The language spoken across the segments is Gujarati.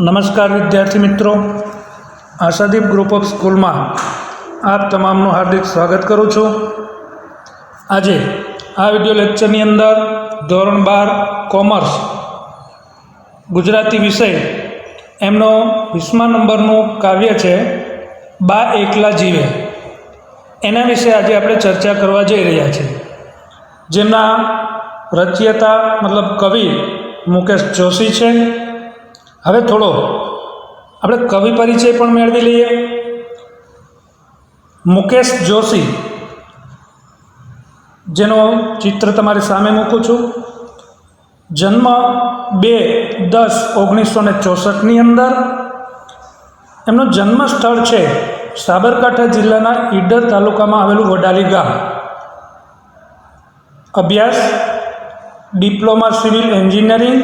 નમસ્કાર વિદ્યાર્થી મિત્રો, આશાદીપ ગ્રુપ ઓફ સ્કૂલમાં આપ તમામનું હાર્દિક સ્વાગત કરું છું। આજે આ વિડિયો લેક્ચરની અંદર ધોરણ 12 કોમર્સ ગુજરાતી વિષય એમનો 20મા નંબરનું કાવ્ય છે બા એકલા જીવે, એના વિશે આજે આપણે ચર્ચા કરવા જઈ રહ્યા છીએ, જેમના રચયિતા મતલબ કવિ મુકેશ જોશી છે। હવે થોડો આપણે કવિ પરિચય પણ મેળવી લઈએ। મુકેશ જોશી, જેનો ચિત્ર તમારી સામે મૂકું છું। જન્મ 2/10/1964ની અંદર। એમનું જન્મ સ્થળ છે સાબરકાંઠા જિલ્લાના ઈડર તાલુકામાં આવેલું વડાલી ગામ। અભ્યાસ ડિપ્લોમા સિવિલ એન્જિનિયરિંગ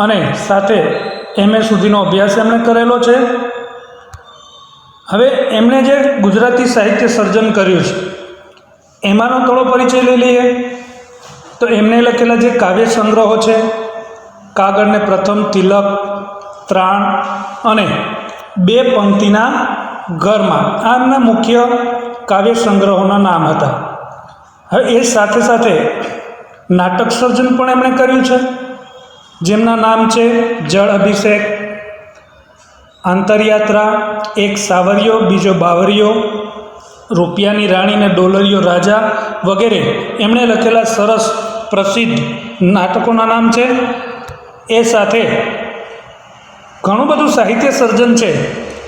અને સાથે MA સુધીનો અભ્યાસ એમણે કરેલો છે। હવે એમણે જે ગુજરાતી સાહિત્ય સર્જન કર્યું છે એમાંનો થોડો પરિચય લઈ લઈએ તો એમણે લખેલા જે કાવ્ય સંગ્રહો છે કાગળને પ્રથમ તિલક, ત્રાણ અને 2 પંક્તિના ઘરમાં, આ એમના મુખ્ય કાવ્ય સંગ્રહોના નામ હતા। હવે એ સાથે સાથે નાટક સર્જન પણ એમણે કર્યું છે, જેમના નામ છે જળ અભિષેક, આંતરયાત્રા, એક સાવરિયો બીજો બાવરિયો, રૂપિયાની રાણી ને ડોલરિયો રાજા વગેરે એમણે લખેલા સરસ પ્રસિદ્ધ નાટકોના નામ છે। એ સાથે ઘણું બધું સાહિત્ય સર્જન છે,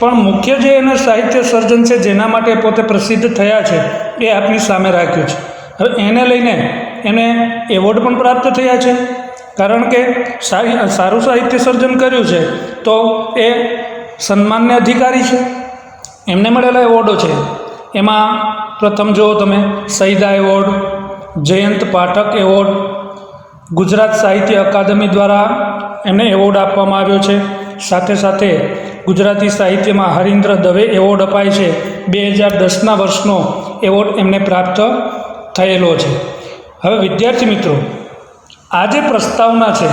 પણ મુખ્ય જે એનું સાહિત્ય સર્જન છે જેના માટે પોતે પ્રસિદ્ધ થયા છે એ આપની સામે રાખ્યું છે। હવે એને લઈને એને એવોર્ડ પણ પ્રાપ્ત થયા છે, કારણ કે સારું સાહિત્ય સર્જન કર્યું છે તો એ સન્માનને અધિકારી છે। એમને મળેલા એવોર્ડો છે, એમાં પ્રથમ જુઓ તમે સૈદા એવોર્ડ, જયંત પાઠક એવોર્ડ, ગુજરાત સાહિત્ય અકાદમી દ્વારા એમને એવોર્ડ આપવામાં આવ્યો છે। સાથે સાથે ગુજરાતી સાહિત્યમાં હરીન્દ્ર દવે એવોર્ડ અપાય છે, 2010ના વર્ષનો એવોર્ડ એમને પ્રાપ્ત થયેલો છે। હવે વિદ્યાર્થી મિત્રો, આ જે પ્રસ્તાવના છે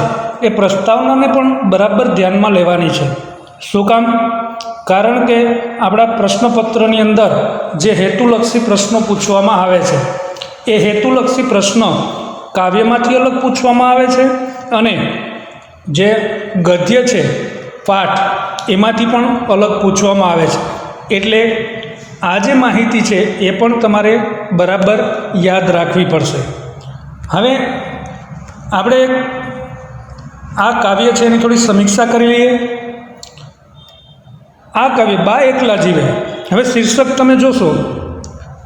એ પ્રસ્તાવનાને પણ બરાબર ધ્યાનમાં લેવાની છે। શું કામ? કારણ કે આપણા પ્રશ્નપત્રની અંદર જે હેતુલક્ષી પ્રશ્નો પૂછવામાં આવે છે એ હેતુલક્ષી પ્રશ્ન કાવ્યમાંથી અલગ પૂછવામાં આવે છે અને જે ગદ્ય છે પાઠ એમાંથી પણ અલગ પૂછવામાં આવે છે, એટલે આ જે માહિતી છે એ પણ તમારે બરાબર યાદ રાખવી પડશે। હવે આપણે આ કાવ્ય છે એની થોડી સમીક્ષા કરી લઈએ। આ કાવ્ય બા એકલા જીવે, હવે શીર્ષક તમે જોશો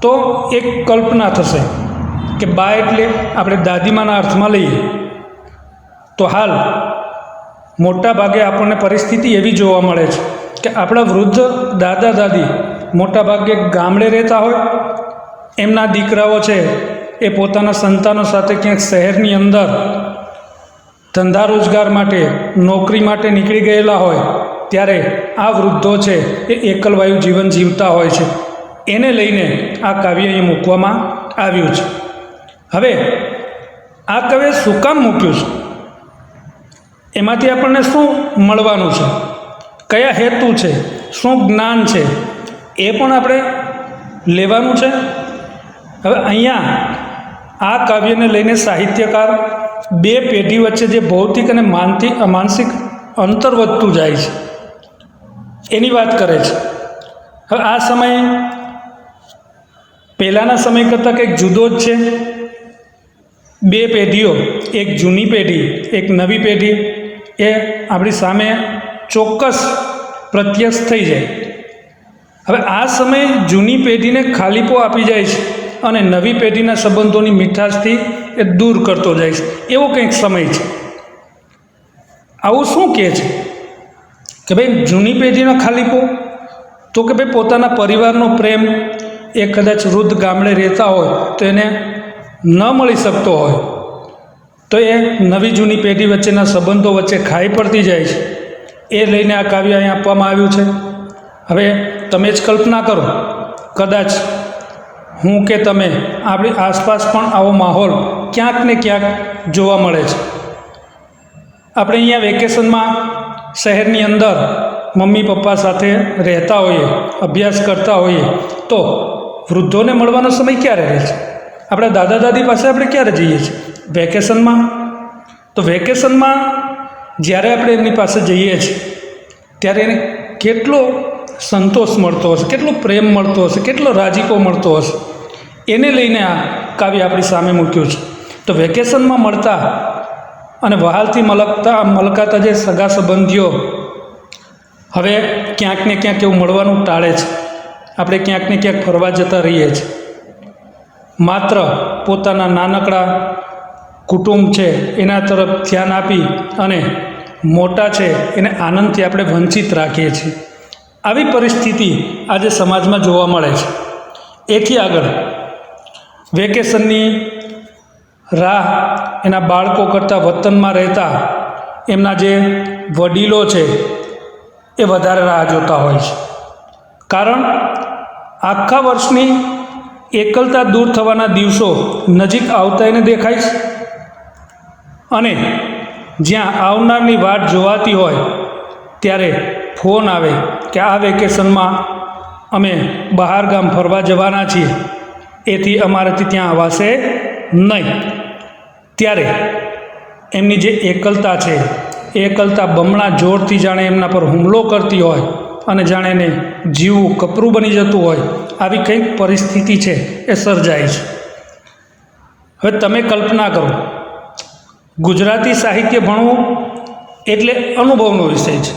તો એક કલ્પના થશે કે બા એટલે આપણે દાદીમાના અર્થમાં લઈએ તો હાલ મોટા ભાગે આપણને પરિસ્થિતિ એવી જોવા મળે છે કે આપણા વૃદ્ધ દાદા દાદી મોટા ભાગે ગામડે રહેતા હોય, એમના દીકરાઓ છે એ પોતાના સંતાનો સાથે ક્યાંક શહેરની અંદર ધંધા રોજગાર માટે, નોકરી માટે નીકળી ગયેલા હોય, ત્યારે આ વૃદ્ધો છે એ એકલવાયુ જીવન જીવતા હોય છે। એને લઈને આ કાવ્ય અહીં મૂકવામાં આવ્યું છે। હવે આ કાવ્ય શું કામ મૂક્યું છે, એમાંથી આપણને શું મળવાનું છે, કયા હેતુ છે, શું જ્ઞાન છે એ પણ આપણે લેવાનું છે। હવે અહીંયા આ કાવ્યને લઈને સાહિત્યકાર 2 પેઢી વચ્ચે જે ભૌતિક અને માનસિક અંતર વધતું જાય છે એની વાત કરે છે। હવે આ સમય પહેલાંના સમય કરતાં કંઈક જુદો જ છે। 2 પેઢીઓ, એક જૂની પેઢી એક નવી પેઢી, એ આપણી સામે ચોક્કસ પ્રત્યક્ષ થઈ જાય। હવે આ સમય જૂની પેઢીને ખાલીપો આપી જાય છે અને નવી પેઢીના સંબંધોની મીઠાશથી એ દૂર કરતો જાય છે, એવો કંઈક સમય છે. આવું શું કહે છે કે ભાઈ જૂની પેઢીનો ખાલીપો, તો કે ભાઈ પોતાના પરિવારનો પ્રેમ એ કદાચ વૃદ્ધ ગામડે રહેતા હોય તો એને ન મળી શકતો હોય, તો એ નવી જૂની પેઢી વચ્ચેના સંબંધો વચ્ચે ખાઈ પડતી જાય છે. એ લઈને આ કાવ્ય અહીં આપવામાં આવ્યું છે. હવે તમે જ કલ્પના કરો, કદાચ હું કે તમે આપણી આસપાસ પણ આવો માહોલ ક્યાંક ને ક્યાંક જોવા મળે છે. આપણે અહીંયા વેકેશનમાં શહેરની અંદર મમ્મી પપ્પા સાથે રહેતા હોઈએ, અભ્યાસ કરતા હોઈએ, તો વૃદ્ધોને મળવાનો સમય ક્યારે રહે છે? આપણા દાદા દાદી પાસે આપણે ક્યારે જઈએ છીએ? વેકેશનમાં. તો વેકેશનમાં જ્યારે આપણે એમની પાસે જઈએ છીએ ત્યારે એને કેટલો સંતોષ મળતો હશે, કેટલો પ્રેમ મળતો હશે, કેટલો રાજીપો મળતો હશે, એને લઈને આ કાવ્ય આપણી સામે મૂક્યું છે. તો વેકેશનમાં મળતા અને વહાલથી મલકાતા જે સગા સંબંધીઓ હવે ક્યાંક ને ક્યાંક એવું મળવાનું ટાળે છે. આપણે ક્યાંક ને ક્યાંક ફરવા જતા રહીએ છીએ. માત્ર પોતાના નાનકડા કુટુંબ છે એના તરફ ધ્યાન આપી અને મોટા છે એને આનંદથી આપણે વંચિત રાખીએ છીએ. આવી પરિસ્થિતિ આજે સમાજમાં જોવા મળે છે. એથી આગળ વેકેશનની રાહ એના બાળકો કરતાં વતનમાં રહેતા એમના જે વડીલો છે એ વધારે રાહ જોતા હોય છે. કારણ આખા વર્ષની એકલતા દૂર થવાના દિવસો નજીક આવતા એને દેખાય છે અને જ્યાં આવનારની વાટ જોવાતી હોય ત્યારે ફોન આવે કે આ વેકેશનમાં અમે બહાર ગામ ફરવા જવાના છીએ, એથી અમારાથી ત્યાં આવાશે નહીં. ત્યારે એમની જે એકલતા છે એ એકલતા બમણા જોરથી જાણે એમના પર હુમલો કરતી હોય અને જાણે એને જીવવું કપરું બની જતું હોય, આવી કંઈક પરિસ્થિતિ છે એ સર્જાય છે. હવે તમે કલ્પના કરો, ગુજરાતી સાહિત્ય ભણવું એટલે અનુભવનો વિષય છે.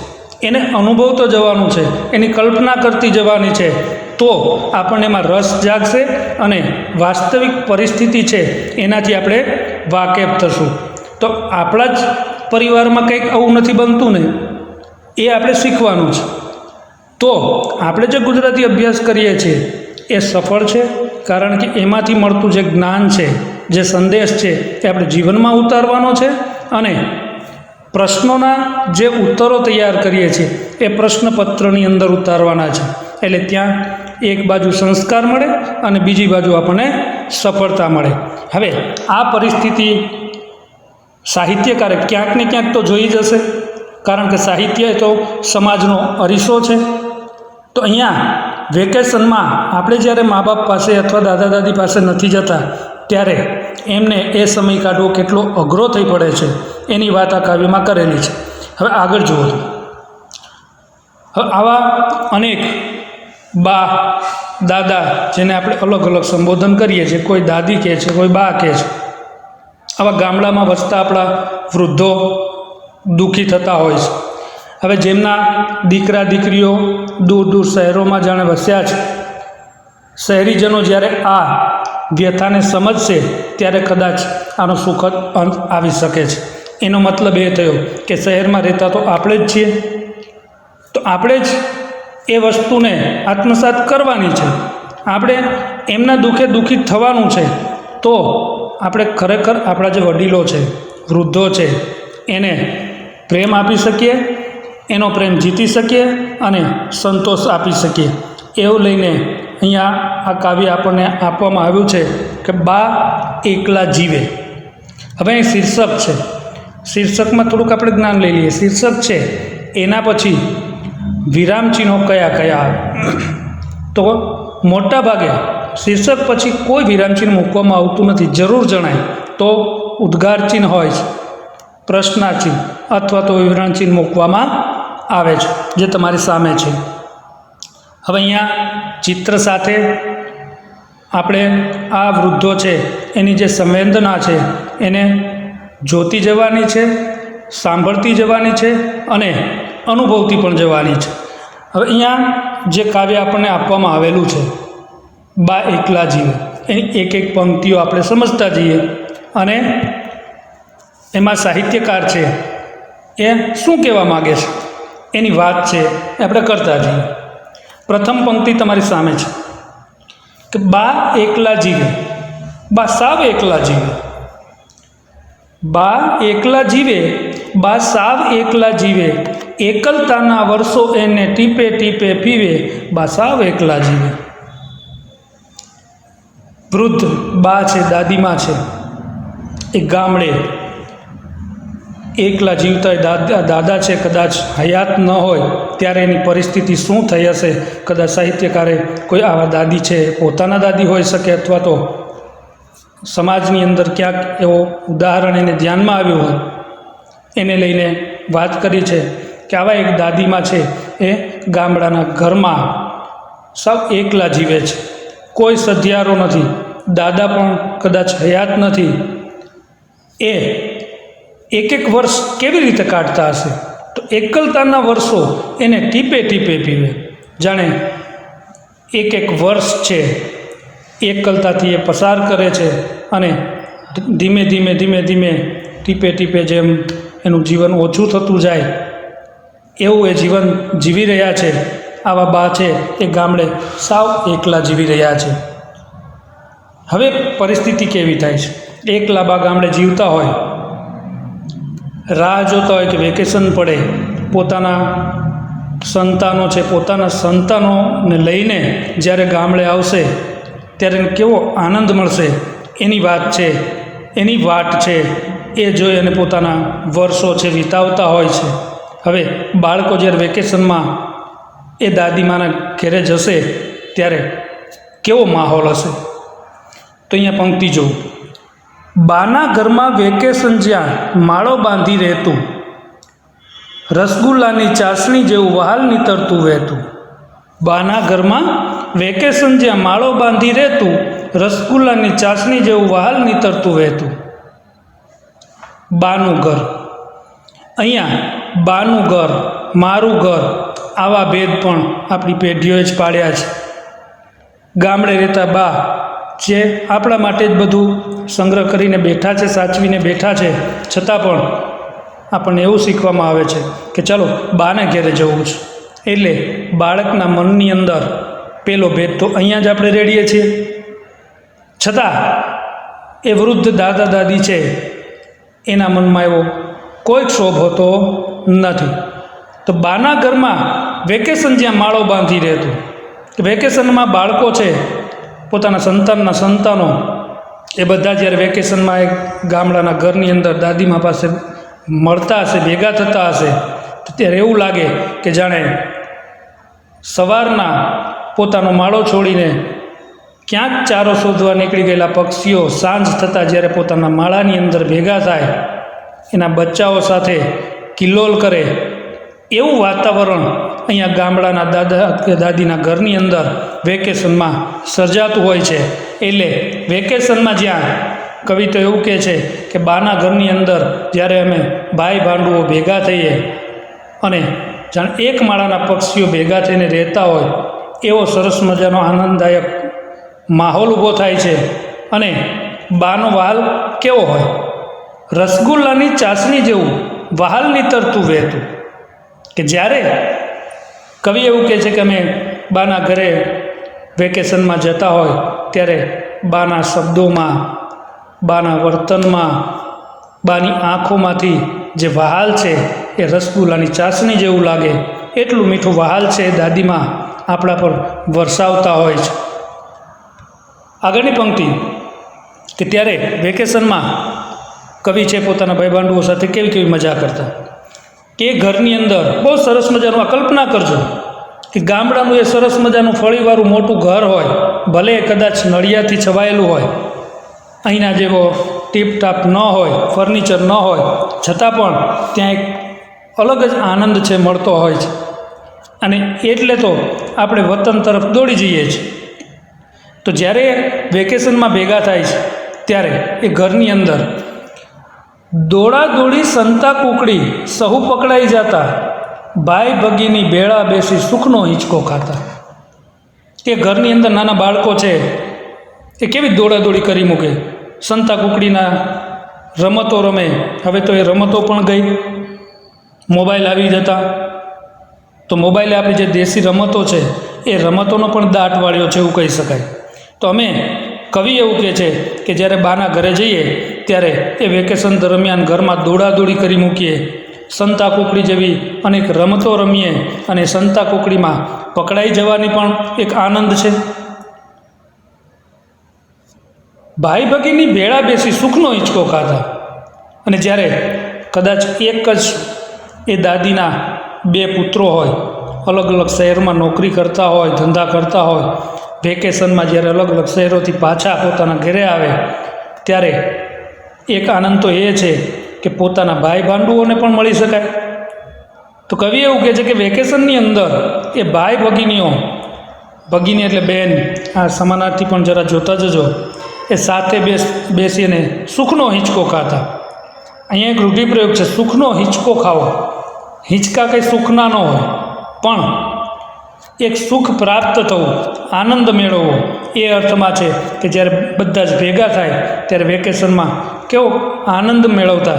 એને અનુભવતો જવાનું છે, એની કલ્પના કરતી જવાની છે, તો આપણને એમાં રસ જાગશે અને વાસ્તવિક પરિસ્થિતિ છે એનાથી આપણે વાકેફ થશું. તો આપણા જ પરિવારમાં કંઈક આવું નથી બનતું ને, એ આપણે શીખવાનું છે. તો આપણે જે ગુજરાતી અભ્યાસ કરીએ છીએ એ સફળ છે, કારણ કે એમાંથી મળતું જે જ્ઞાન છે, જે સંદેશ છે એ આપણે જીવનમાં ઉતારવાનો છે અને પ્રશ્નોના જે ઉત્તરો તૈયાર કરીએ છીએ એ પ્રશ્નપત્રની અંદર ઉતારવાના છે. એટલે ત્યાં એક બાજુ સંસ્કાર મળે અને બીજી બાજુ આપણને સફળતા મળે. હવે આ પરિસ્થિતિ સાહિત્યકારે ક્યાંક ને ક્યાંક તો જોઈ જશે, કારણ કે સાહિત્ય એ તો સમાજનો અરીસો છે. તો અહીંયા વેકેશનમાં આપણે જ્યારે મા બાપ પાસે અથવા દાદા દાદી પાસે નથી જતા ત્યારે એમને એ સમય કાઢવો કેટલો અઘરો થઈ પડે છે એની વાત આ કાવ્યમાં કરેલી છે. હવે આગળ જુઓ તો હવે આવા અનેક બા દાદા, જેને આપણે અલગ અલગ સંબોધન કરીએ છીએ, કોઈ દાદી કહે છે, કોઈ બા કહે છે, આવા ગામડામાં વસતા આપણા વૃદ્ધો દુઃખી થતા હોય છે. હવે જેમના દીકરા દીકરીઓ દૂર દૂર શહેરોમાં જાણે વસ્યા છે, શહેરીજનો જ્યારે આ વ્યથાને સમજશે ત્યારે કદાચ આનો સુખદ અંત આવી શકે છે. એનો મતલબ એ થયો કે શહેરમાં રહેતા તો આપણે જ છીએ, તો આપણે જ એ વસ્તુને આત્મસાત કરવાની છે, આપણે એમના દુઃખે દુઃખી થવાનું છે. તો આપણે ખરેખર આપણા જે વડીલો છે, વૃદ્ધો છે, એને પ્રેમ આપી શકીએ, એનો પ્રેમ જીતી શકીએ અને સંતોષ આપી શકીએ. એવું લઈને અહીંયા આ કાવ્ય આપણને આપવામાં આવ્યું છે કે બા એકલા જીવે. હવે અહીં શીર્ષક છે, શીર્ષકમાં થોડુંક આપણે જ્ઞાન લઈ લઈએ. શીર્ષક છે એના પછી વિરામચિહ્નો કયા કયા આવે? તો મોટા ભાગે શીર્ષક પછી કોઈ વિરામચિહ્ન મૂકવામાં આવતું નથી. જરૂર જણાય તો ઉદ્ગાર ચિહ્ન હોય છે, પ્રશ્નાચિહ્ન અથવા તો વિરામચિહ્ન મૂકવામાં આવે છે, જે તમારી સામે છે. હવે અહીંયા ચિત્ર સાથે આપણે આ વૃદ્ધો છે એની જે સંવેદના છે એને જોતી જવાની છે, સાંભળતી જવાની છે અને અનુભવતી પણ જવાની છે. હવે અહીંયા જે કાવ્ય આપણને આપવામાં આવેલું છે, બા એકલા જીવે, એની એક એક પંક્તિઓ આપણે સમજતા જઈએ અને એમાં સાહિત્યકાર છે એ શું કહેવા માગે છે એની વાત છે એ આપણે કરતા જઈએ. પ્રથમ પંક્તિ તમારી સામે છે કે બા એકલા જીવે, બા સાવ એકલા જીવે, બા એકલા જીવે, બા સાવ એકલા જીવે, એકલતાના વર્ષો એને ટીપે ટીપે પીવે, બા સાવ એકલા જીવે. વૃદ્ધ બા છે, દાદીમાં છે, એ ગામડે એકલા જીવતા હોય, દાદા છે કદાચ હયાત ન હોય ત્યારે એની પરિસ્થિતિ શું થઈ હશે. કદાચ સાહિત્યકારે કોઈ આવા દાદી છે, પોતાના દાદી હોઈ શકે અથવા તો સમાજની અંદર ક્યાંક એવો ઉદાહરણ એને ધ્યાનમાં આવ્યું હોય એને લઈને વાત કરી છે કે આવા એક દાદીમાં છે એ ગામડાના ઘરમાં સાવ એકલા જીવે છે, કોઈ સધિયારો નથી, દાદા પણ કદાચ હયાત નથી. એ એક એક વર્ષ કેવી રીતે કાઢતા હશે? તો એકલતાના વર્ષો એને ટીપે ટીપે પીવે. જાણે એક એક વર્ષ છે એકલતાથી એ પસાર કરે છે અને ધીમે ધીમે ધીમે ધીમે ટીપે ટીપે જેમ એનું જીવન ઓછું થતું જાય એવું એ જીવન જીવી રહ્યા છે. આવા બા છે એ ગામડે સાવ એકલા જીવી રહ્યા છે. હવે પરિસ્થિતિ કેવી થાય છે? એકલા બા ગામડે જીવતા હોય, રાહ જોતા હોય કે વેકેશન પડે, પોતાના સંતાનો છે, પોતાના સંતાનોને લઈને જ્યારે ગામડે આવશે ત્યારે એને કેવો આનંદ મળશે એની વાત છે, એની વાટ છે, એ જોઈ અને પોતાના વર્ષો છે વિતાવતા હોય છે. હવે બાળકો જ્યારે વેકેશનમાં એ દાદીમાના ઘેરે જશે ત્યારે કેવો માહોલ હશે? તો અહીંયા પંક્તિ જોઉં, બાના ઘરમાં વેકેશન જ્યાં માળો બાંધી રહેતું, રસગુલ્લાની ચાસણી જેવું વહાલ નીતરતું વહેતું. બાના ઘરમાં વેકેશન જ્યાં માળો બાંધી રહેતું, રસગુલ્લાની ચાસણી જેવું વહાલ નીતરતું વહેતું. બાનું ઘર, અહીંયા બાનું ઘર, મારું ઘર, આવા ભેદ પણ આપણી પેઢીઓએ જ પાડ્યા છે. ગામડે રહેતા બા જે આપણા માટે જ બધું સંગ્રહ કરીને બેઠા છે, સાચવીને બેઠા છે, છતાં પણ આપણને એવું શીખવામાં આવે છે કે ચાલો બાને ઘેરે જવું છે. એટલે બાળકના મનની અંદર પેલો ભેદ તો અહીંયા જ આપણે રેડીએ છીએ, છતાં એ વૃદ્ધ દાદા દાદી છે એના મનમાં એવો કોઈ ક્ષોભ હોતો નથી. તો બાના ઘરમાં વેકેશન જ્યાં માળો બાંધી રહેતું, વેકેશનમાં બાળકો છે, પોતાના સંતાનો એ બધા જ્યારે વેકેશનમાં એક ગામડાના ઘરની અંદર દાદીમા પાસે મળતા હશે, ભેગા થતા હશે, તો ત્યારે એવું લાગે કે જાણે સવારના પોતાનો માળો છોડીને ક્યાંક ચારો શોધવા નીકળી ગયેલા પક્ષીઓ સાંજ થતાં જ્યારે પોતાના માળાની અંદર ભેગા થાય, એના બચ્ચાઓ સાથે કિલ્લોલ કરે, એવું વાતાવરણ અહીંયા ગામડાના દાદા કે દાદીના ઘરની અંદર વેકેશનમાં સર્જાતું હોય છે. એટલે વેકેશનમાં જ્યાં કવિ તો એવું કહે છે કે બાના ઘરની અંદર જ્યારે અમે ભાઈ ભાંડુઓ ભેગા થઈએ અને જાણે એક માળાના પક્ષીઓ ભેગા થઈને રહેતા હોય એવો સરસ મજાનો આનંદદાયક માહોલ ઊભો થાય છે. અને બાનો વહાલ કેવો હોય? રસગુલ્લાની ચાસણી જેવું વહાલ નીતરતું વહેતું. કે જ્યારે કવિ એવું કહે છે કે અમે બાના ઘરે વેકેશનમાં જતા હોય ત્યારે બાના શબ્દોમાં, બાના વર્તનમાં, બાની આંખોમાંથી જે વહાલ છે એ રસગુલ્લાની ચાસણી જેવું લાગે, એટલું મીઠું વહાલ છે દાદીમાં આપણા પર વરસાવતા હોય છે. આગળની પંક્તિ કે ત્યારે વેકેશનમાં કવિ છે પોતાના ભાઈબંધુઓ સાથે કેવી કેવી મજા કરતા, કે ઘરની અંદર બહુ સરસ મજાનું આ કલ્પના કરજો કે ગામડાનું એ સરસ મજાનું ફળીવાળું મોટું ઘર હોય, ભલે કદાચ નળિયાથી છવાયેલું હોય, અહીંના જેવો ટીપટાપ ન હોય, ફર્નિચર ન હોય, છતાં પણ ત્યાં એક અલગ જ આનંદ છે મળતો હોય છે. અને એટલે તો આપણે વતન તરફ દોડી જઈએ છીએ. તો જ્યારે વેકેશનમાં ભેગા થાય છે ત્યારે એ ઘરની અંદર દોડા દોડી સંતા કુકડી સહુ પકડાઈ જતા, ભાઈ ભગીની ભેળા બેસી સુખનો હિંચકો ખાતા. કે ઘરની અંદર નાના બાળકો છે એ કેવી દોડાદોડી કરી મૂકે, સંતા કુકડીના રમતો રમે. હવે તો એ રમતો પણ ગઈ, મોબાઈલ આવી જતા. તો મોબાઈલે આપણી જે દેશી રમતો છે એ રમતોનો પણ દાટ વાળ્યો છે એવું કહી શકાય. તો અમે કવિ એવું કહે છે કે જ્યારે બાના ઘરે જઈએ ત્યારે એ વેકેશન દરમિયાન ઘરમાં દોડાદોડી કરી મૂકીએ, સંતા કુકડી જેવી અનેક રમતો રમીએ, અને સંતા કુકડીમાં પકડાઈ જવાની પણ એક આનંદ છે. ભાઈ ભગીની ભેળા બેસી સુખનો હિંચકો ખાતા. અને જ્યારે કદાચ એક જ એ દાદીના બે પુત્રો હોય, અલગ અલગ શહેરમાં નોકરી કરતા હોય, ધંધા કરતા હોય, વેકેશનમાં જ્યારે અલગ અલગ શહેરોથી પાછા પોતાના ઘરે આવે ત્યારે એક આનંદ તો એ છે કે પોતાના ભાઈ ભાંડુઓને પણ મળી શકાય. તો કવિ એવું કહે છે કે વેકેશનની અંદર એ ભાઈ ભગીનીઓ, ભગીની એટલે બેન, આ સમાનાર્થી પણ જરા જોતા જજો, એ સાથે બેસીને સુખનો હિંચકો ખાતા. અહીંયા એક રૂઢિપ્રયોગ છે, સુખનો હિંચકો ખાવો. હિંચકા કંઈ સુખના ન હોય, પણ એક સુખ પ્રાપ્ત થવું, આનંદ મેળવવો એ અર્થમાં છે કે જ્યારે બધા જ ભેગા થાય ત્યારે વેકેશનમાં કેવો આનંદ મેળવતા,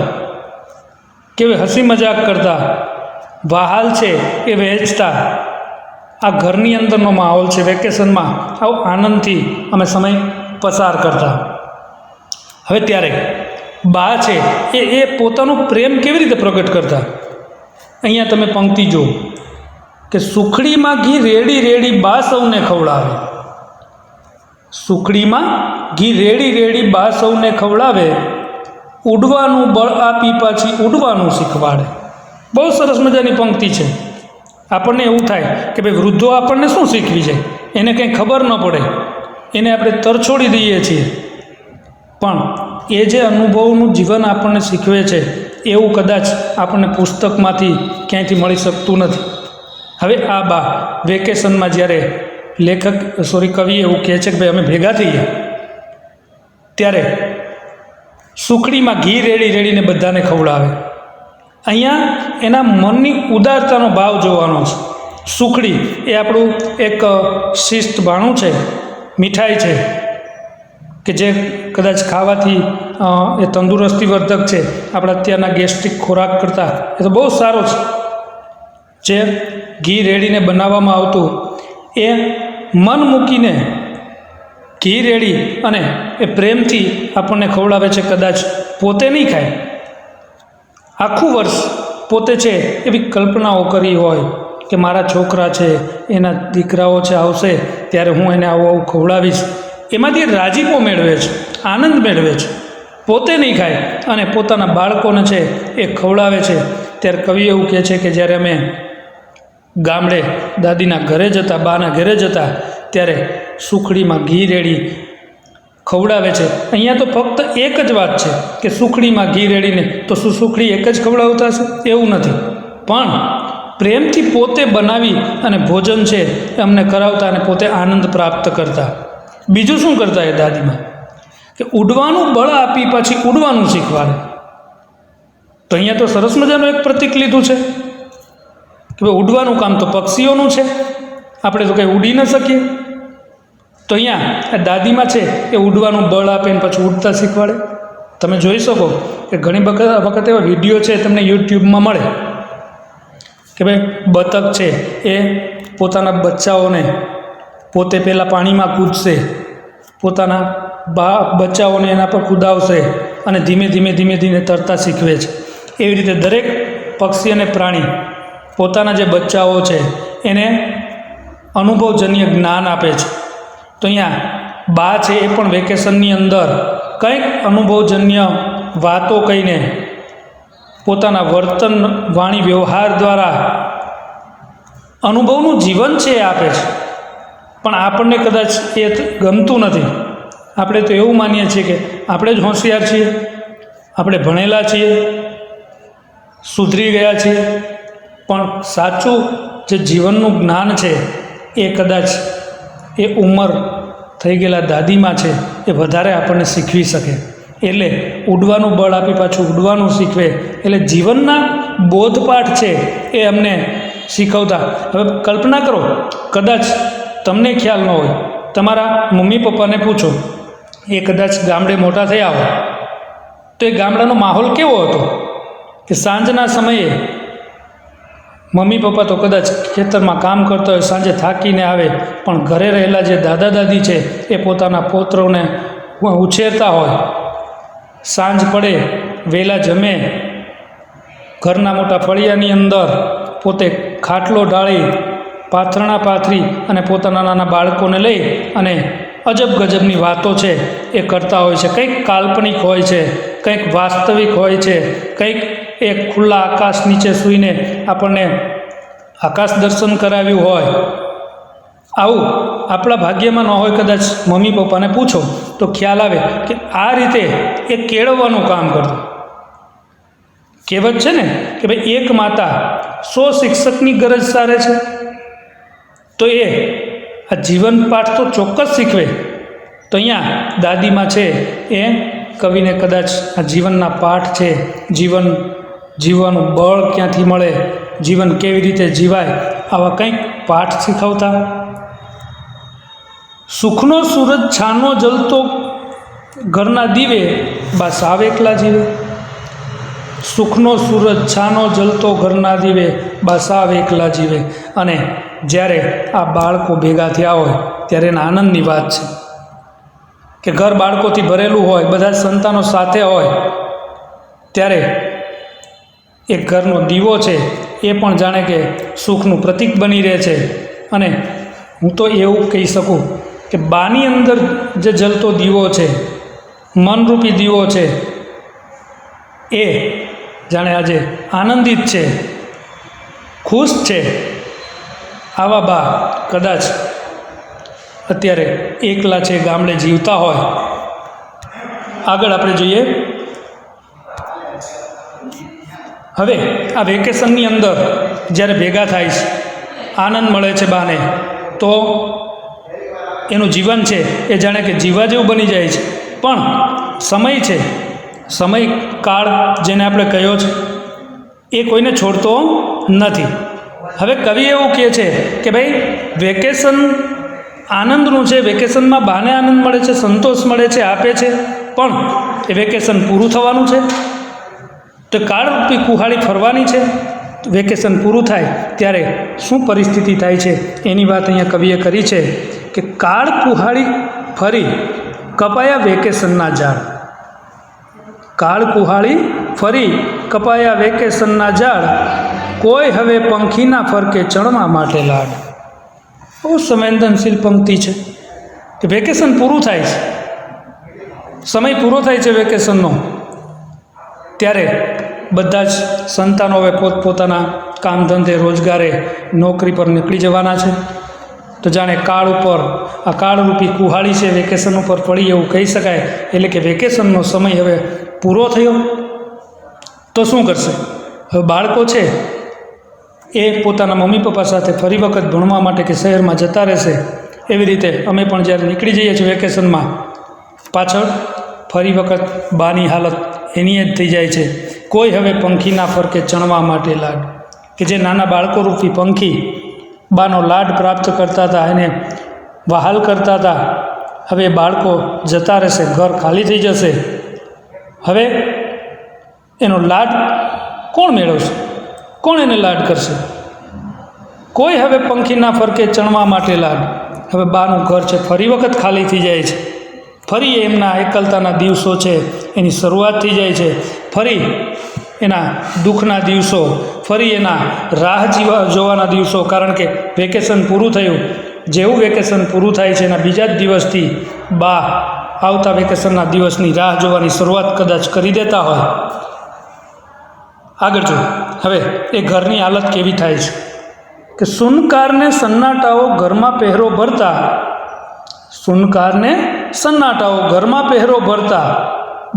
કેવી હસી મજાક કરતા, વહાલ છે એ વહેંચતા. આ ઘરની અંદરનો માહોલ છે. વેકેશનમાં આવો આનંદથી અમે સમય પસાર કરતા. હવે ત્યારે બા છે એ પોતાનો પ્રેમ કેવી રીતે પ્રગટ કરતા. અહીંયા તમે પંક્તિ જુઓ કે સુખડીમાં ઘી રેડી રેડી બા સૌને ખવડાવે. સુખડીમાં ઘી રેડી રેડી બા સૌને ખવડાવે, ઉડવાનું બળ આપી પાછી ઉડવાનું શીખવાડે. બહુ સરસ મજાની પંક્તિ છે. આપણને એવું થાય કે ભાઈ વૃદ્ધો આપણને શું શીખવી જાય, એને કંઈ ખબર ન પડે, એને આપણે તરછોડી દઈએ છીએ. પણ એ જે અનુભવનું જીવન આપણને શીખવે છે એવું કદાચ આપણને પુસ્તકમાંથી ક્યાંયથી મળી શકતું નથી. હવે આ બા વેકેશનમાં જ્યારે કવિ એવું કહે છે કે ભાઈ અમે ભેગા થઈએ ત્યારે સુખડીમાં ઘી રેડી રેડીને બધાને ખવડાવે. અહીંયા એના મનની ઉદારતાનો ભાવ જોવાનો છે. સુખડી એ આપણું એક શિસ્ત ભાણું છે, મીઠાઈ છે કે જે કદાચ ખાવાથી એ તંદુરસ્તી વર્ધક છે. આપણા અત્યારના ગેસ્ટ્રિક ખોરાક કરતાં એ તો બહુ સારો છે. જે ઘી રેડીને બનાવવામાં આવતું એ મન મૂકીને ઘી રેડી અને એ પ્રેમથી આપણને ખવડાવે છે. કદાચ પોતે નહીં ખાય, આખું વર્ષ પોતે છે એવી કલ્પનાઓ કરી હોય કે મારા છોકરા છે, એના દીકરાઓ છે, આવશે ત્યારે હું એને આવું આવું ખવડાવીશ. એમાંથી રાજીપો મેળવે છે, આનંદ મેળવે છે. પોતે નહીં ખાય અને પોતાના બાળકોને છે એ ખવડાવે છે. ત્યારે કવિ એવું કહે છે કે જ્યારે અમે ગામડે દાદીના ઘરે જતા, બાના ઘરે જતા ત્યારે સુખડીમાં ઘી રેડી ખવડાવે છે. અહીંયા તો ફક્ત એક જ વાત છે કે સુખડીમાં ઘી રેડીને, તો શું સુખડી એક જ ખવડાવતા છે એવું નથી, પણ પ્રેમથી પોતે બનાવી અને ભોજન છે એ અમને કરાવતા અને પોતે આનંદ પ્રાપ્ત કરતા. બીજું શું કરતા એ દાદીમાં કે ઉડવાનું બળ આપી પાછી ઉડવાનું શીખવાડે. તો અહીંયા તો સરસ મજાનું એક પ્રતીક લીધું છે કે ભાઈ ઉડવાનું કામ તો પક્ષીઓનું છે, આપણે તો કંઈ ઉડી ન શકીએ. તો અહીંયા દાદીમાં છે એ ઉડવાનું બળ આપે ને પછી ઉડતા શીખવાડે. તમે જોઈ શકો કે ઘણી વખત એવા વિડીયો છે તમને યુટ્યુબમાં મળે કે ભાઈ બતક છે એ પોતાના બચ્ચાઓને પોતે પહેલાં પાણીમાં કૂદશે, પોતાના બચ્ચાઓને એના પર કૂદાવશે અને ધીમે ધીમે ધીમે ધીમે તરતા શીખવે છે. એવી રીતે દરેક પક્ષી અને પ્રાણી પોતાના જે બચ્ચાઓ છે એને અનુભવજન્ય જ્ઞાન આપે છે. તો અહીંયા બા છે એ પણ વેકેશનની અંદર કંઈક અનુભવજન્ય વાતો કહીને પોતાના વર્તન, વાણી, વ્યવહાર દ્વારા અનુભવનું જીવન છે એ આપે છે. પણ આપણને કદાચ એ ગમતું નથી. આપણે તો એવું માનીએ છીએ કે આપણે જ હોશિયાર છીએ, આપણે ભણેલા છીએ, સુધરી ગયા છીએ. પણ સાચું જે જીવનનું જ્ઞાન છે એ કદાચ એ ઉંમર થઈ ગયેલા દાદીમાં છે એ વધારે આપણને શીખવી શકે. એટલે ઉડવાનું બળ આપી પાછું ઉડવાનું શીખવે. એટલે જીવનના બોધપાઠ છે એ અમને શીખવતા. હવે કલ્પના કરો, કદાચ તમને ખ્યાલ ન હોય, તમારા મમ્મી પપ્પાને પૂછો, એ કદાચ ગામડે મોટા થયા હોય તો એ ગામડાનો માહોલ કેવો હતો કે સાંજના સમયે મમ્મી પપ્પા તો કદાચ ખેતરમાં કામ કરતા હોય, સાંજે થાકીને આવે, પણ ઘરે રહેલા જે દાદા દાદી છે એ પોતાના પૌત્રોને ઉછેરતા હોય, સાંજ પડે વહેલા જમે, ઘરના મોટા ફળિયાની અંદર પોતે ખાટલો ઢાળી, પાથરણા પાથરી અને પોતાના નાના બાળકોને લઈ અને અજબ ગજબની વાતો છે એ કરતા હોય છે. કંઈક કાલ્પનિક હોય છે, કંઈક વાસ્તવિક હોય છે, કંઈક એ ખુલ્લા આકાશ નીચે સૂઈને આપણને આકાશ દર્શન કરાવ્યું હોય. આવું આપણા ભાગ્યમાં ન હોય, કદાચ મમ્મી પપ્પાને પૂછો તો ખ્યાલ આવે કે આ રીતે એ કેળવવાનું કામ કરતું. કહેવત છે ને કે ભાઈ એક માતા 100 શિક્ષકની ગરજ સારે છે, તો એ આ જીવન પાઠ તો ચોક્કસ શીખવે. તો અહીંયા દાદીમાં છે એ કવિને કદાચ આ જીવનના પાઠ છે, જીવન જીવવાનું બળ ક્યાંથી મળે, જીવન કેવી રીતે જીવાય, આવા કંઈક પાઠ શીખવતા. સુખનો સૂરજ છાનો જલતો ઘરના દીવે, બા સાવ એકલા જીવે. સુખનો સૂરજ છાનો જલતો ઘરના દીવે, બા સાવ એકલા જીવે. અને જ્યારે આ બાળકો ભેગા થયા હોય ત્યારે એના આનંદની વાત છે કે ઘર બાળકોથી ભરેલું હોય, બધા જ સંતાનો સાથે હોય, ત્યારે એક ઘરનો દીવો છે એ પણ જાણે કે સુખનું પ્રતીક બની રહે છે. અને હું તો એવું કહી શકું કે બાની અંદર જે જલતો દીવો છે, મનરૂપી દીવો છે, એ જાણે આજે આનંદિત છે, ખુશ છે. આવા બા કદાચ અત્યારે એકલા છે, ગામડે જીવતા હોય. આગળ આપણે જોઈએ. હવે આ વેકેશનની અંદર જ્યારે ભેગા થાય છે, આનંદ મળે છે બાને, તો એનું જીવન છે એ જાણે કે જીવા જેવું બની જાય છે. પણ સમય છે, સમય કાળ જેને આપણે કહ્યો છે, એ કોઈને છોડતો નથી. હવે કવિ એવું કહે છે કે ભાઈ વેકેશન આનંદનું છે, વેકેશનમાં બાને આનંદ મળે છે, સંતોષ મળે છે, આપે છે, પણ એ વેકેશન પૂરું થવાનું છે. તો કાળરૂપી કુહાડી ફરવાની છે. વેકેશન પૂરું થાય ત્યારે શું પરિસ્થિતિ થાય છે એની વાત અહીંયા કવિએ કરી છે કે કાળ કુહાડી ફરી કપાયા વેકેશનના ઝાડ. કાળ કુહાડી ફરી કપાયા વેકેશનના ઝાડ, કોઈ હવે પંખીના ફરકે ચણવા માટે લાડ. બહુ સંવેદનશીલ પંક્તિ છે કે વેકેશન પૂરું થાય છે, સમય પૂરો થાય છે વેકેશનનો, ત્યારે બધા જ સંતાનો હવે પોતપોતાના કામ ધંધે રોજગારે નોકરી પર નીકળી જવાના છે. તો જાણે કાળ ઉપર આ કાળરૂપી કુહાડી છે વેકેશન ઉપર પડી એવું કહી શકાય. એટલે કે વેકેશનનો સમય હવે પૂરો થયો. તો શું કરશે? હવે બાળકો છે એ પોતાના મમ્મી પપ્પા સાથે ફરી વખત ભણવા માટે કે શહેરમાં જતા રહેશે. એવી રીતે અમે પણ જ્યારે નીકળી જઈએ છીએ વેકેશનમાં, પાછળ ફરી વખત બાની હાલત એની જ થઈ જાય છે. કોઈ હવે પંખીના ફરકે ચણવા માટે લાડ, કે જે નાના બાળકો રૂપી પંખી બાનો લાડ પ્રાપ્ત કરતા હતા, એને વહાલ કરતા હતા, હવે બાળકો જતા રહેશે, ઘર ખાલી થઈ જશે. હવે એનો લાડ કોણ મેળવશે? કોણ એને લાડ કરશે? કોઈ હવે પંખીના ફરકે ચણવા માટે લાડ. હવે બાનું ઘર છે ફરી વખત ખાલી થઈ જાય છે. ફરી એમના એકલતાના દિવસો છે એની શરૂઆત થઈ જાય છે. ફરી એના દુઃખના દિવસો, ફરી એના રાહ જોવાના દિવસો. કારણ કે વેકેશન પૂરું થયું, જેવું વેકેશન પૂરું થાય છે એના બીજા જ દિવસથી બા આવતા વેકેશનના દિવસની રાહ જોવાની શરૂઆત કદાચ કરી દેતા હોય. આગળ જો હવે એ ઘરની હાલત કેવી થાય છે કે સુનકારને સન્નાટાઓ ઘરમાં પહેરો ભરતા, સુનકારને સન્નાટાઓ ઘરમાં પહેરો ભરતા,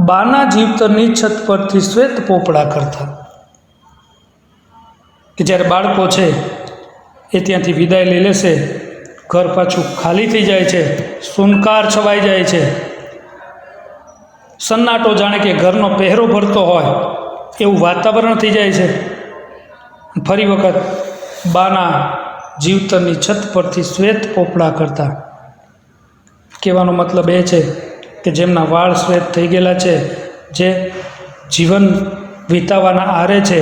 બાના જીવતરની છત પરથી શ્વેત પોપડા કરતા. કે જ્યારે બાળકો છે એ ત્યાંથી વિદાય લઈ લેશે, ઘર પાછું ખાલી થઈ જાય છે, સુનકાર છવાઈ જાય છે, સન્નાટો જાણે કે ઘરનો પહેરો ભરતો હોય એવું વાતાવરણ થઈ જાય છે. ફરી વખત બાના જીવતરની છત પરથી શ્વેત પોપડા કરતા. કહેવાનો મતલબ એ છે કે જેમના વાળ શ્વેત થઈ ગયેલા છે, જે જીવન વિતાવાના આરે છે,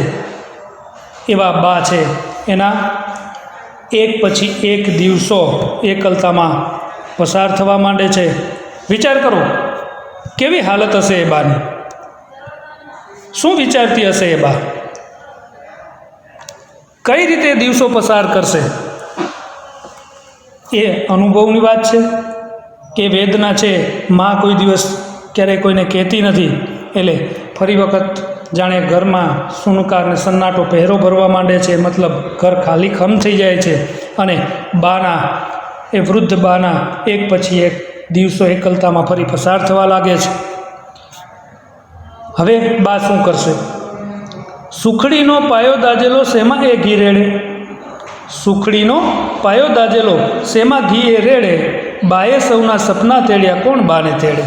એવા બા છે, એના એક પછી એક દિવસો એકલતામાં પસાર થવા માંડે છે. વિચાર કરો, કેવી હાલત હશે એ બાની? શું વિચારતી હશે એ બા? કઈ રીતે દિવસો પસાર કરશે? એ અનુભવની વાત છે કે વેદના છે? માં કોઈ દિવસ ક્યારેય કોઈને કહેતી નથી, એટલે ફરી વખત જાણે ઘરમાં સુનકાર ને સન્નાટો પહેરો ભરવા માંડે છે, મતલબ ઘર ખાલી ખમ થઈ જાય છે અને બાના, એ વૃદ્ધ બાના એક પછી એક દિવસો એકલતામાં ફરી પસાર થવા લાગે છે. હવે બા શું કરશે? સુખડીનો પાયો દાજેલો શેમાં એ ઘી રેડે? સુખડીનો પાયો દાજેલો શેમાં ઘી એ રેડે? બાએ સૌના સપના તેડ્યા, કોણ બાને તેડે?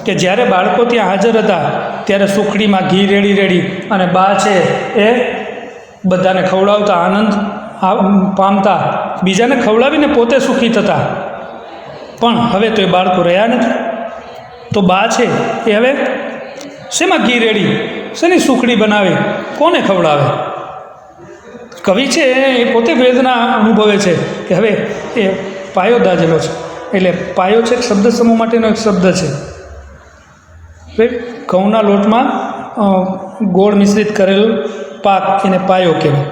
કે જ્યારે બાળકો ત્યાં હાજર હતા ત્યારે સુખડીમાં ઘી રેડી અને બા છે એ બધાને ખવડાવતા, આનંદ પામતા, બીજાને ખવડાવીને પોતે સુખી થતા. પણ હવે તો એ બાળકો રહ્યા નથી, તો બા છે એ હવે શેમાં ઘી રેડી, શેની સુખડી બનાવે, કોને ખવડાવે? કવિ છે એ પોતે વેદના અનુભવે છે કે હવે એ પાયો દાજેલો છે. એટલે પાયો છે શબ્દ સમૂહ માટેનો એક શબ્દ છે. ઘઉંના લોટમાં ગોળ મિશ્રિત કરેલ પાક, એને પાયો કહેવાય.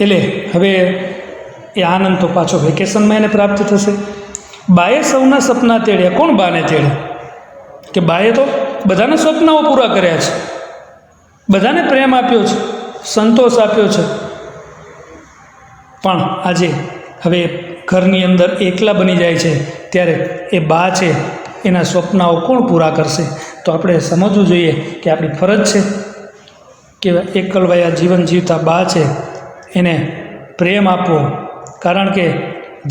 એટલે હવે એ આનંદ તો પાછો વેકેશનમાં એને પ્રાપ્ત થશે. બાએ સૌના સપના તેડ્યા, કોણ બાને તેડે? કે બાએ તો બધાના સ્વપ્નાઓ પૂરા કર્યા છે, બધાને પ્રેમ આપ્યો છે, સંતોષ આપ્યો છે. પણ આજે હવે ઘરની અંદર એકલા બની જાય છે ત્યારે એ બા છે એના સ્વપ્નાઓ કોણ પૂરા કરશે? તો આપણે સમજવું જોઈએ કે આપણી ફરજ છે કે એકલવાયા જીવન જીવતા બા છે એને પ્રેમ આપવો. કારણ કે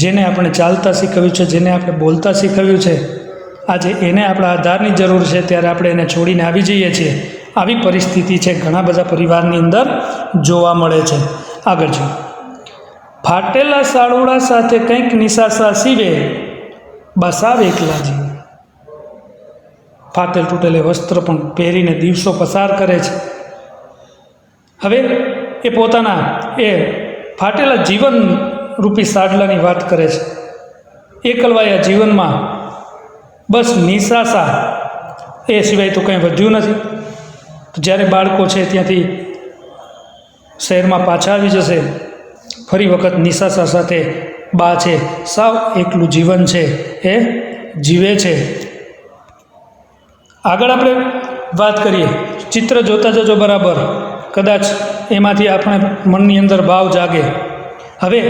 જેને આપણે ચાલતા શીખવ્યું છે, જેને આપણે બોલતા શીખવ્યું છે, આજે એને આપણા આધારની જરૂર છે, ત્યારે આપણે એને છોડીને આવી જઈએ છીએ. આવી પરિસ્થિતિ છે ઘણા બધા પરિવારની અંદર જોવા મળે છે. આગળ જો, ફાટેલા સાળુડા સાથે કંઈક નિશાસા સીવે, બસાવ એકલા જીવે. ફાટેલ તૂટેલે વસ્ત્ર પણ પહેરીને દિવસો પસાર કરે છે. હવે એ પોતાના એ ફાટેલા જીવન રૂપી સાડલાની વાત કરે છે. એકલવાયા જીવનમાં બસ નિશાસા, એ સિવાય તો કંઈ વધ્યું નથી. જ્યારે બાળકો છે ત્યાંથી શહેરમાં પાછા આવી જશે, ફરી વખત નિશાસા સાથે બા છે સાવ એકલું જીવન છે એ જીવે છે. આગળ આપણે વાત કરીએ, ચિત્ર જોતા જજો બરાબર, કદાચ એમાંથી આપણે મનની અંદર ભાવ જાગે. હવે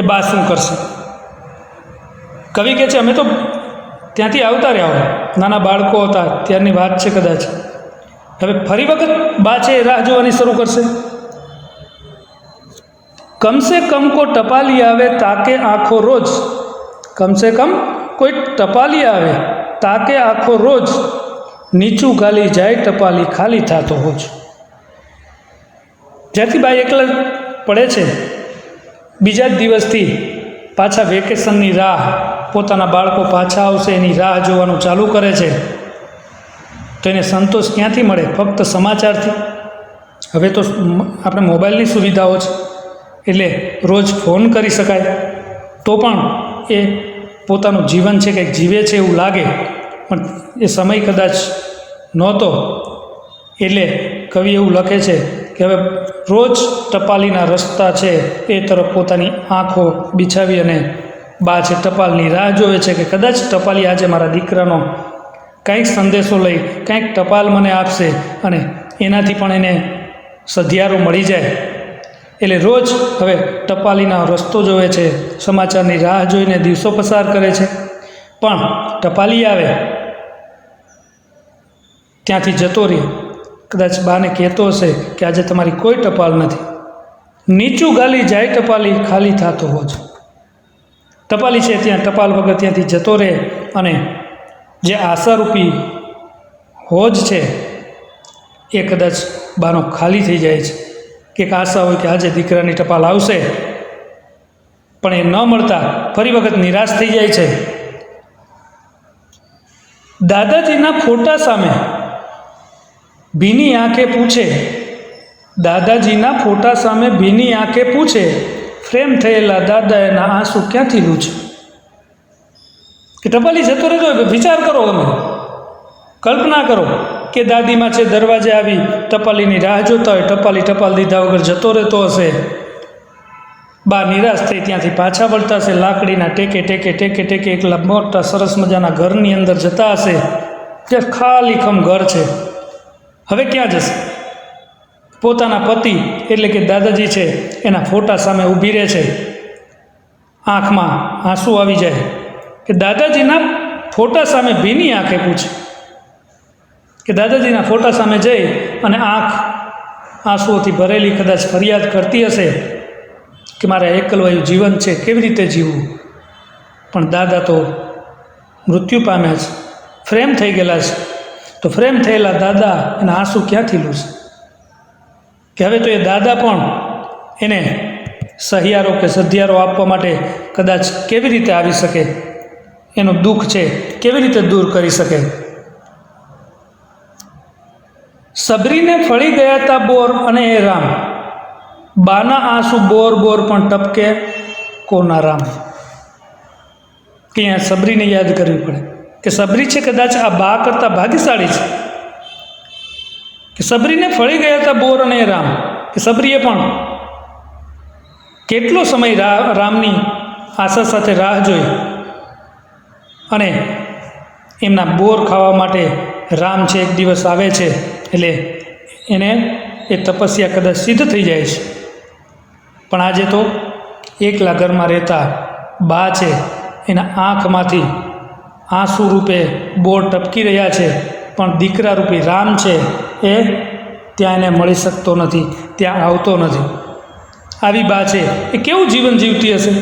એ બા શું કરશે? કવિ કહે છે અમે તો ત્યાંથી આવતા રહ્યા હોય, નાના બાળકો હતા ત્યારની વાત છે કદાચ. હવે ફરી વખત બા છે એ રાહ જોવાની શરૂ કરશે. કમસે કમ કો ટપાલી આવે તાકે આંખો રોજ, કમસે કમ કોઈ ટપાલી આવે તાકે આંખો રોજ, નીચું ગાલી જાય ટપાલી ખાલી થતો હોજ. જ્યાંથી બા એકલા પડે છે, બીજા જ દિવસથી પાછા વેકેશનની રાહ, પોતાના બાળકો પાછા આવશે એની રાહ જોવાનું ચાલુ કરે છે. તો એને સંતોષ ક્યાંથી મળે? ફક્ત સમાચારથી. હવે તો આપણે મોબાઈલની સુવિધાઓ છે, એટલે રોજ ફોન કરી શકાય, તો પણ એ પોતાનું જીવન છે કંઈક જીવે છે એવું લાગે, પણ એ સમય કદાચ નહોતો. એટલે કવિ એવું લખે છે કે હવે રોજ ટપાલીના રસ્તા છે એ તરફ પોતાની આંખો બિછાવી અને બા છે ટપાલની રાહ જોવે છે કે કદાચ ટપાલી આજે મારા દીકરાનો કંઈક સંદેશો લઈ કંઈક ટપાલ મને આપશે અને એનાથી પણ એને સધિયારો મળી જાય. એટલે રોજ હવે ટપાલીના રસ્તો જોવે છે, સમાચારની રાહ જોઈને દિવસો પસાર કરે છે. પણ ટપાલી આવે ત્યાંથી જતો રહે, કદાચ બાને કહેતો હશે કે આજે તમારી કોઈ ટપાલ નથી. નીચું ગાલી જાય ટપાલી ખાલી થતો હોજ. ટપાલી છે ત્યાં ટપાલ વગર ત્યાંથી જતો રહે અને જે આશારૂપી હોજ છે એ કદાચ બાનો ખાલી થઈ જાય છે. કે એક આશા હોય કે આજે દીકરાની ટપાલ આવશે, પણ એ ન મળતા ફરી વખત નિરાશ થઈ જાય છે. દાદાજીના ફોટા સામે ભીની આંખે પૂછે, દાદાજીના ફોટા સામે ભીની આંખે પૂછે, ફ્રેમ થયેલા દાદા એના આંસુ ક્યાંથી લૂછે. કે ટપાલી જતો રહેતો હોય, વિચાર કરો, તમે કલ્પના કરો કે દાદીમાં છે દરવાજે આવી ટપાલીની રાહ જોતા હોય, ટપાલ દીધા વગર જતો રહેતો હશે. બા નિરાશ થઈ ત્યાંથી પાછા વળતા હશે, લાકડીના ટેકે એકલા મોટા સરસ મજાના ઘરની અંદર જતા હશે, ત્યાં ખાલીખમ ઘર છે. હવે ક્યાં જશે? પોતાના પતિ એટલે કે દાદાજી છે એના ફોટા સામે ઊભી રહે છે, આંખમાં આંસુ આવી જાય. કે દાદાજીના ફોટા સામે ભીની આંખે પૂછે, કે દાદાજીના ફોટા સામે જઈ અને આંખ આંસુઓથી ભરેલી કદાચ ફરિયાદ કરતી હશે કે મારા એકલવાયું જીવન છે, કેવી રીતે જીવવું. પણ દાદા તો મૃત્યુ પામ્યા છે, ફ્રેમ થઈ ગયેલા છે. તો ફ્રેમ થયેલા દાદા એના આંસુ ક્યાંથી લૂછે? કે હવે તો એ દાદા પણ એને સહિયારો કે સધિયારો આપવા માટે કદાચ કેવી રીતે આવી શકે, એનું દુઃખ છે કેવી રીતે દૂર કરી શકે. સબરીને ફળી ગયા તા બોર અને એ રામ, બાના આંસુ બોર પણ ટપકે કોના રામ. કે અહીંયા સબરીને યાદ કરવી પડે કે સબરી છે કદાચ આ બા કરતાં ભાગ્યશાળી છે. કે સબરીને ફળી ગયા હતા બોર અને રામ, કે સબરીએ પણ કેટલો સમય રામની આશા સાથે રાહ જોઈ અને એમના બોર ખાવા માટે રામ છે એક દિવસ આવે છે, એટલે એને એ તપસ્યા કદાચ સિદ્ધ થઈ જાય છે. પણ આજે તો એકલા ઘરમાં રહેતા બા છે, એના આંખમાંથી આંસુ રૂપે બોર ટપકી રહ્યા છે, પણ દીકરા રૂપી રામ છે એ ત્યાં એને મળી શકતો નથી, ત્યાં આવતો નથી. આવી બા છે એ કેવું જીવન જીવતી હશે,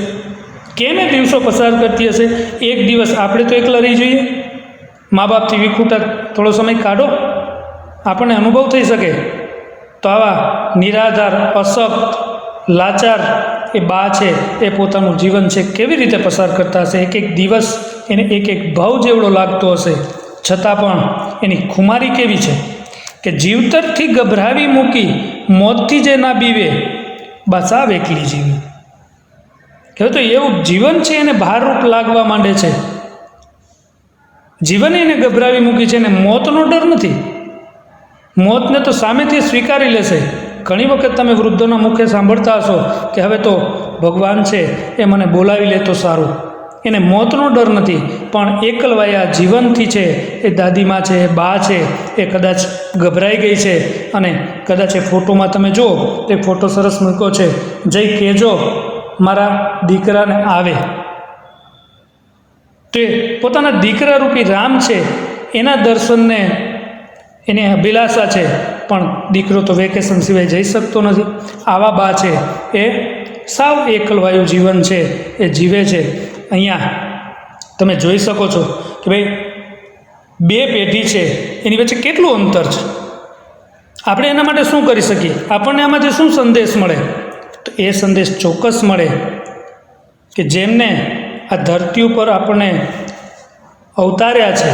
કેમ એ દિવસો પસાર કરતી હશે. એક દિવસ આપણે તો એકલા રહી જોઈએ, મા બાપથી વિખૂટા થોડો સમય કાઢો, આપણને અનુભવ થઈ શકે. તો આવા નિરાધાર, અશક્ત, લાચાર એ બા છે એ પોતાનું જીવન છે કેવી રીતે પસાર કરતા હશે. એક દિવસ એને એક ભાવ જેવડો લાગતો હશે, છતાં પણ એની ખુમારી કેવી છે કે જીવતરથી ગભરાવી મૂકી, મોતથી જે ના બીવે, બસ આવ એકલી જીવી. કહેવાય તો એવું જીવન છે એને ભારરૂપ લાગવા માંડે છે. જીવન એને ગભરાવી મૂકી છે, અને મોતનો ડર નથી. મોતને તો સામેથી સ્વીકારી લેશે. ઘણી વખત તમે વૃદ્ધોના મુખે સાંભળતા હશો કે હવે તો ભગવાન છે એ મને બોલાવી લે તો સારું. એને મોતનો ડર નથી, પણ એકલવાયા જીવનથી છે એ દાદીમાં છે, એ બા છે, એ કદાચ ગભરાઈ ગઈ છે. અને કદાચ એ ફોટોમાં તમે જુઓ, એ ફોટો સરસ મૂક્યો છે, જઈ કહેજો મારા દીકરાને આવે. તે પોતાના દીકરા રૂપી રામ છે એના દર્શનને એની અભિલાષા છે, પણ દીકરો તો વેકેશન સિવાય જઈ શકતો નથી. આવા બા છે એ સાવ એકલવાયું જીવન છે એ જીવે છે. અહીંયા તમે જોઈ શકો છો કે ભાઈ બે પેઢી છે એની વચ્ચે કેટલું અંતર છે. આપણે એના માટે શું કરી શકીએ? આપણને આમાંથી શું સંદેશ મળે? તો એ સંદેશ ચોક્કસ મળે કે જેમને આ ધરતી ઉપર આપણને અવતાર્યા છે,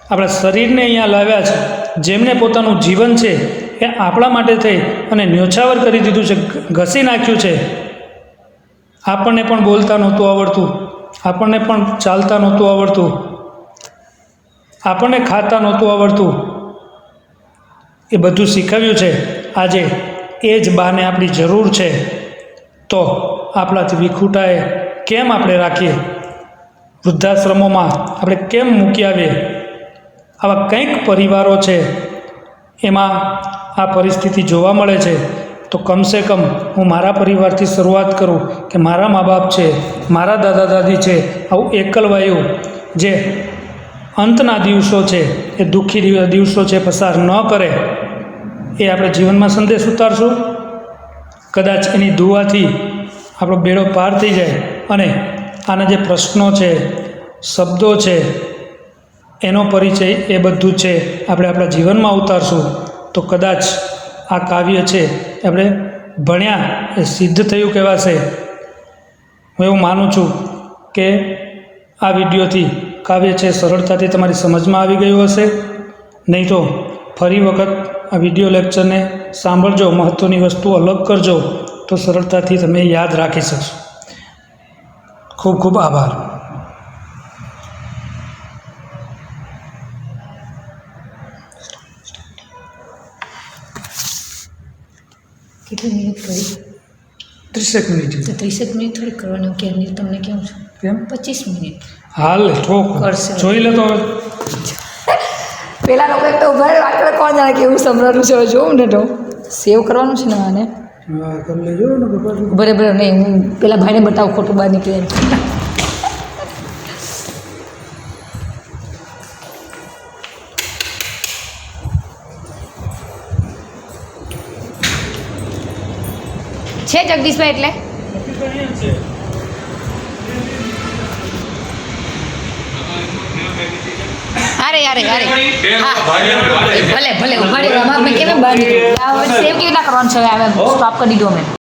આપણા શરીરને અહીંયા લાવ્યા છે, જેમણે પોતાનું જીવન છે એ આપણા માટે થઈ અને ન્યોછાવર કરી દીધું છે, ઘસી નાખ્યું છે. આપણને પણ બોલતા નહોતું આવડતું, આપણને પણ ચાલતા નહોતું આવડતું, આપણને ખાતા નહોતું આવડતું, એ બધું શીખવ્યું છે. આજે એ જ બાને આપણી જરૂર છે, તો આપણાથી વિખૂટાએ કેમ આપણે રાખીએ? વૃદ્ધાશ્રમોમાં આપણે કેમ મૂકી આવીએ? આવા કંઈક પરિવારો છે એમાં આ પરિસ્થિતિ જોવા મળે છે. તો કમસે કમ હું મારા પરિવારથી શરૂઆત કરું કે મારા મા બાપ છે, મારા દાદા દાદી છે, આવું એકલવાયું જે અંતના દિવસો છે, એ દુઃખી દિવસો છે, પસાર ન કરે. એ આપણે જીવનમાં સંદેશ ઉતારશું. કદાચ એની દુઆથી આપણો બેડો પાર થઈ જાય અને આના જે પ્રશ્નો છે, શબ્દો છે, એનો પરિચય એ બધું છે આપણે આપણા જીવનમાં ઉતારશું તો કદાચ આ કાવ્ય છે એ આપણે ભણ્યા એ સિદ્ધ થયું કહેવાશે. હું એવું માનું છું કે આ વિડીયોથી કાવ્ય છે સરળતાથી તમારી સમજમાં આવી ગયું હશે. નહીં તો ફરી વખત આ વિડીયો લેક્ચરને સાંભળજો, મહત્ત્વની વસ્તુ અલગ કરજો તો સરળતાથી તમે યાદ રાખી શકશો. ખૂબ ખૂબ આભાર. કેટલી મિનિટ કરી? 30 મિનિટ. તો 30 મિનિટ થોડી કરવાની કે તમને કેવું છું કેમ 25 મિનિટ હાલ ઠોક કરશે. જોઈ લે તો હવે. પેલા લોકો એક તો ઉભા વાત કરે, કોણ જાણે કેવું સંભળાનું છે. હવે જોઉં ને તો સેવ કરવાનું છે ને આને. હા કરી લેજો ને બાપા. બરાબર નહીં, હું પેલા ભાઈને બતાવું ખોટું બહાર નીકળે. છે જગદીશભાઈ એટલે અરે યાર યાર હા ભલે ભલે ઉભા રહ્યો. મેં કેમ બહાર નીકળ્યું? સેવ કેવી રીતના કરવાનું છે? હવે સ્ટોપ કરી દીધું અમે.